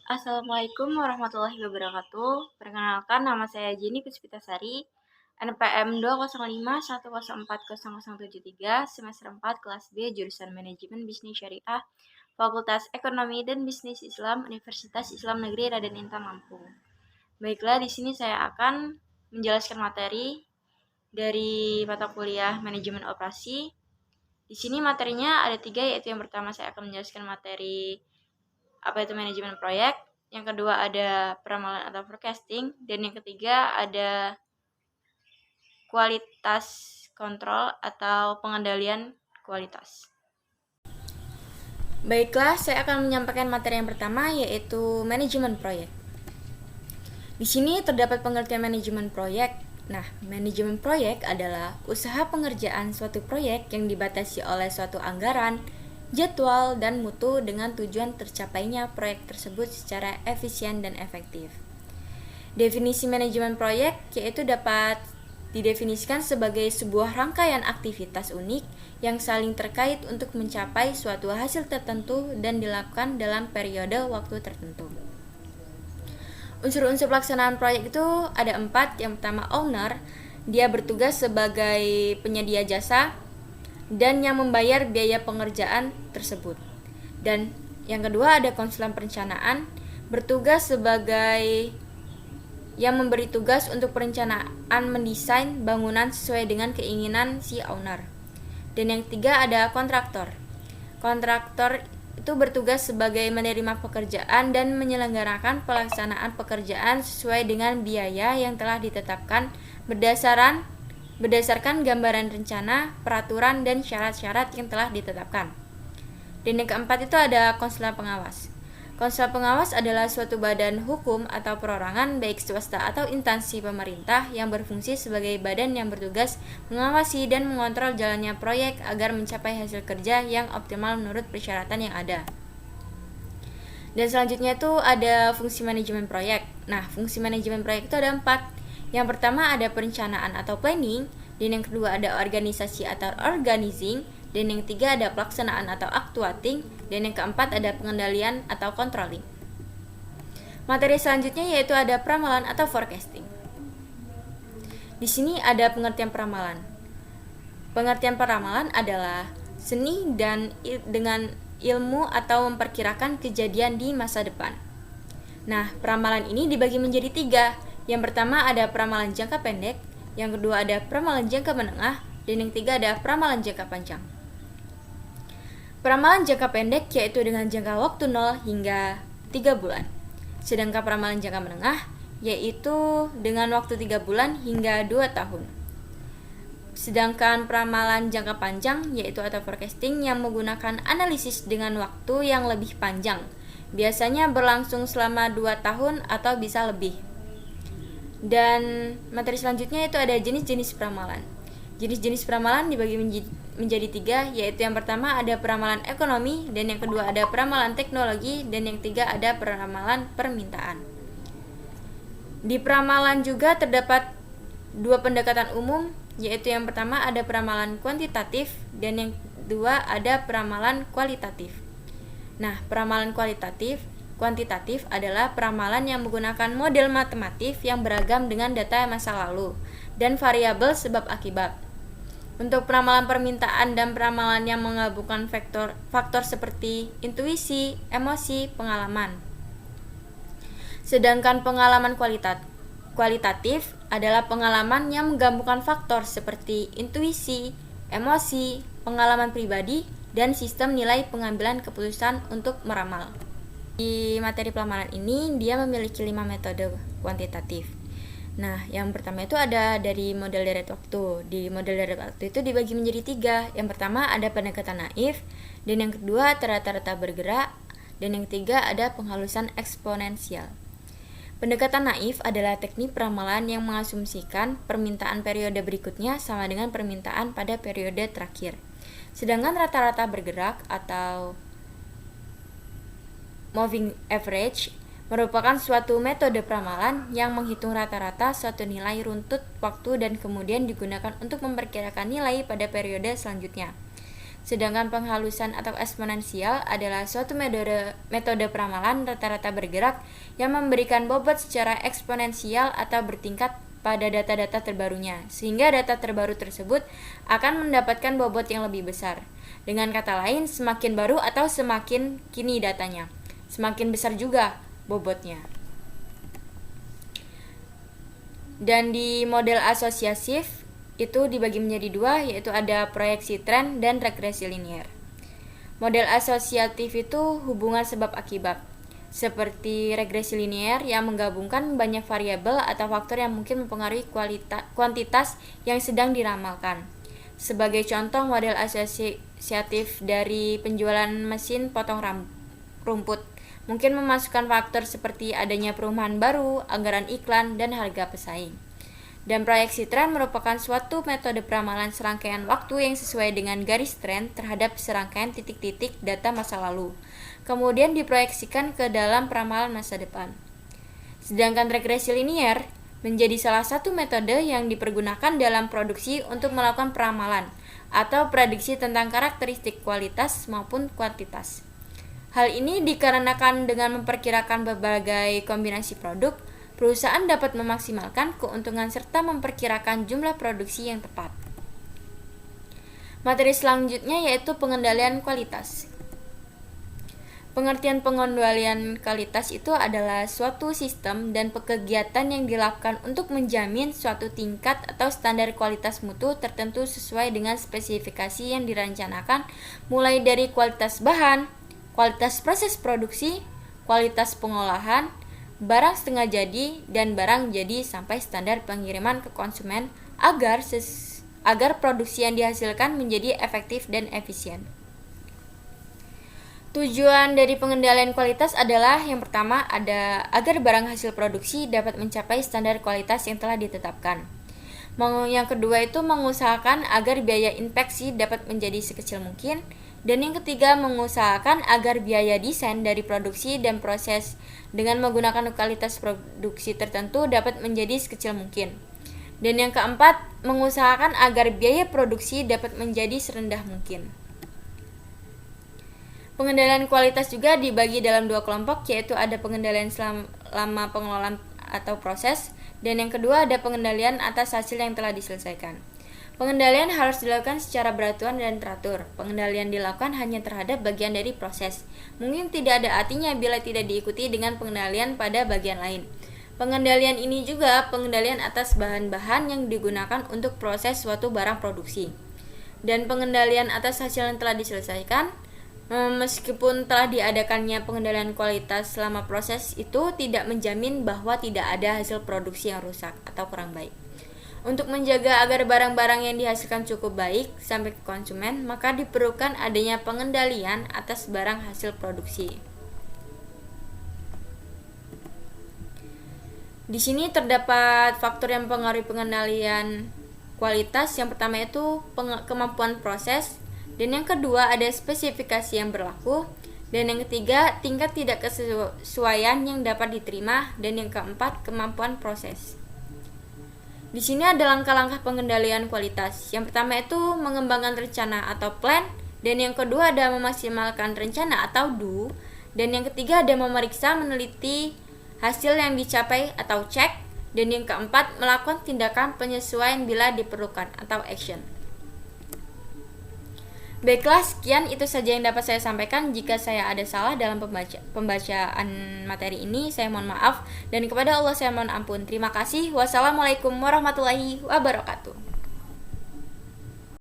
Assalamualaikum warahmatullahi wabarakatuh. Perkenalkan, nama saya Jenny Puspitasari, NPM 20510410073, semester 4 kelas B, jurusan Manajemen Bisnis Syariah, Fakultas Ekonomi dan Bisnis Islam, Universitas Islam Negeri Raden Intan Lampung. Baiklah, di sini saya akan menjelaskan materi dari mata kuliah Manajemen Operasi. Di sini materinya ada 3, yaitu yang pertama saya akan menjelaskan materi apa itu manajemen proyek, yang kedua ada peramalan atau forecasting, dan yang ketiga ada kualitas kontrol atau pengendalian kualitas. Baiklah, saya akan menyampaikan materi yang pertama, yaitu manajemen proyek. Di sini terdapat pengertian manajemen proyek. Nah, manajemen proyek adalah usaha pengerjaan suatu proyek yang dibatasi oleh suatu anggaran, jadwal, dan mutu dengan tujuan tercapainya proyek tersebut secara efisien dan efektif. Definisi manajemen proyek yaitu dapat didefinisikan sebagai sebuah rangkaian aktivitas unik yang saling terkait untuk mencapai suatu hasil tertentu dan dilakukan dalam periode waktu tertentu. Unsur-unsur pelaksanaan proyek itu ada 4. Yang pertama, owner. Dia bertugas sebagai penyedia jasa dan yang membayar biaya pengerjaan tersebut. Dan yang kedua ada konsulen perencanaan, bertugas sebagai yang memberi tugas untuk perencanaan mendesain bangunan sesuai dengan keinginan si owner. Dan yang ketiga ada kontraktor. Kontraktor itu bertugas sebagai menerima pekerjaan dan menyelenggarakan pelaksanaan pekerjaan sesuai dengan biaya yang telah ditetapkan berdasarkan gambaran rencana, peraturan, dan syarat-syarat yang telah ditetapkan. Dan yang keempat itu ada konsulen pengawas. Konsulen pengawas adalah suatu badan hukum atau perorangan baik swasta atau instansi pemerintah yang berfungsi sebagai badan yang bertugas mengawasi dan mengontrol jalannya proyek agar mencapai hasil kerja yang optimal menurut persyaratan yang ada. Dan selanjutnya itu ada fungsi manajemen proyek. Nah, fungsi manajemen proyek itu ada 4. Yang pertama ada perencanaan atau planning, dan yang kedua ada organisasi atau organizing, dan yang ketiga ada pelaksanaan atau actuating, dan yang keempat ada pengendalian atau controlling. Materi selanjutnya yaitu ada peramalan atau forecasting. Di sini ada pengertian peramalan. Pengertian peramalan adalah seni dan dengan ilmu atau memperkirakan kejadian di masa depan. Nah, peramalan ini dibagi menjadi 3. Yang pertama ada peramalan jangka pendek, yang kedua ada peramalan jangka menengah, dan yang ketiga ada peramalan jangka panjang. Peramalan jangka pendek yaitu dengan jangka waktu 0 hingga 3 bulan. Sedangkan peramalan jangka menengah yaitu dengan waktu 3 bulan hingga 2 tahun. Sedangkan peramalan jangka panjang yaitu atau forecasting yang menggunakan analisis dengan waktu yang lebih panjang. Biasanya berlangsung selama 2 tahun atau bisa lebih. Dan materi selanjutnya itu ada jenis-jenis peramalan. Jenis-jenis peramalan dibagi menjadi 3, yaitu yang pertama ada peramalan ekonomi, dan yang kedua ada peramalan teknologi, dan yang ketiga ada peramalan permintaan. Di peramalan juga terdapat 2 pendekatan umum, yaitu yang pertama ada peramalan kuantitatif, dan yang kedua ada peramalan kualitatif. Nah, peramalan kuantitatif adalah peramalan yang menggunakan model matematif yang beragam dengan data masa lalu dan variabel sebab akibat. Untuk peramalan permintaan dan peramalan yang menggabungkan faktor seperti intuisi, emosi, pengalaman. Sedangkan pengalaman kualitatif adalah pengalaman yang menggabungkan faktor seperti intuisi, emosi, pengalaman pribadi, dan sistem nilai pengambilan keputusan untuk meramal. Di materi peramalan ini dia memiliki 5 metode kuantitatif. Nah, yang pertama itu ada dari model deret waktu. Di model deret waktu itu dibagi menjadi 3. Yang pertama ada pendekatan naif, dan yang kedua rata-rata bergerak, dan yang ketiga ada penghalusan eksponensial. Pendekatan naif adalah teknik peramalan yang mengasumsikan permintaan periode berikutnya sama dengan permintaan pada periode terakhir. Sedangkan rata-rata bergerak atau moving average merupakan suatu metode peramalan yang menghitung rata-rata suatu nilai runtut waktu dan kemudian digunakan untuk memperkirakan nilai pada periode selanjutnya. Sedangkan penghalusan atau eksponensial adalah suatu metode peramalan rata-rata bergerak yang memberikan bobot secara eksponensial atau bertingkat pada data-data terbarunya, sehingga data terbaru tersebut akan mendapatkan bobot yang lebih besar. Dengan kata lain, semakin baru atau semakin kini datanya, semakin besar juga bobotnya. Dan di model asosiatif itu dibagi menjadi dua, yaitu ada proyeksi tren dan regresi linier. Model asosiatif itu hubungan sebab akibat, seperti regresi linier yang menggabungkan banyak variabel atau faktor yang mungkin mempengaruhi kuantitas yang sedang diramalkan. Sebagai contoh, model asosiatif dari penjualan mesin potong rumput mungkin memasukkan faktor seperti adanya perumahan baru, anggaran iklan, dan harga pesaing. Dan proyeksi tren merupakan suatu metode peramalan serangkaian waktu yang sesuai dengan garis tren terhadap serangkaian titik-titik data masa lalu, kemudian diproyeksikan ke dalam peramalan masa depan. Sedangkan regresi linier menjadi salah satu metode yang dipergunakan dalam produksi untuk melakukan peramalan atau prediksi tentang karakteristik kualitas maupun kuantitas. Hal ini dikarenakan dengan memperkirakan berbagai kombinasi produk, perusahaan dapat memaksimalkan keuntungan serta memperkirakan jumlah produksi yang tepat. Materi selanjutnya yaitu pengendalian kualitas. Pengertian pengendalian kualitas itu adalah suatu sistem dan kegiatan yang dilakukan untuk menjamin suatu tingkat atau standar kualitas mutu tertentu sesuai dengan spesifikasi yang direncanakan, mulai dari kualitas bahan, kualitas proses produksi, kualitas pengolahan, barang setengah jadi, dan barang jadi sampai standar pengiriman ke konsumen agar produksi yang dihasilkan menjadi efektif dan efisien. Tujuan dari pengendalian kualitas adalah yang pertama ada agar barang hasil produksi dapat mencapai standar kualitas yang telah ditetapkan. Yang kedua itu mengusahakan agar biaya inspeksi dapat menjadi sekecil mungkin. Dan yang ketiga, mengusahakan agar biaya desain dari produksi dan proses dengan menggunakan kualitas produksi tertentu dapat menjadi sekecil mungkin. Dan yang keempat, mengusahakan agar biaya produksi dapat menjadi serendah mungkin. Pengendalian kualitas juga dibagi dalam dua kelompok, yaitu ada pengendalian selama pengelolaan atau proses, dan yang kedua ada pengendalian atas hasil yang telah diselesaikan. Pengendalian harus dilakukan secara beraturan dan teratur. Pengendalian dilakukan hanya terhadap bagian dari proses. Mungkin tidak ada artinya bila tidak diikuti dengan pengendalian pada bagian lain. Pengendalian ini juga pengendalian atas bahan-bahan yang digunakan untuk proses suatu barang produksi. Dan pengendalian atas hasil yang telah diselesaikan, meskipun telah diadakannya pengendalian kualitas selama proses itu tidak menjamin bahwa tidak ada hasil produksi yang rusak atau kurang baik. Untuk menjaga agar barang-barang yang dihasilkan cukup baik sampai ke konsumen, maka diperlukan adanya pengendalian atas barang hasil produksi. Di sini terdapat faktor yang mempengaruhi pengendalian kualitas. Yang pertama itu kemampuan proses, dan yang kedua ada spesifikasi yang berlaku, dan yang ketiga tingkat tidak kesesuaian yang dapat diterima, dan yang keempat kemampuan proses. Di sini ada langkah-langkah pengendalian kualitas. Yang pertama itu mengembangkan rencana atau plan, dan yang kedua ada memaksimalkan rencana atau do, dan yang ketiga ada memeriksa, meneliti hasil yang dicapai atau cek, dan yang keempat melakukan tindakan penyesuaian bila diperlukan atau action. Baiklah, sekian itu saja yang dapat saya sampaikan. Jika saya ada salah dalam pembacaan materi ini, saya mohon maaf, dan kepada Allah saya mohon ampun. Terima kasih. Wassalamualaikum warahmatullahi wabarakatuh.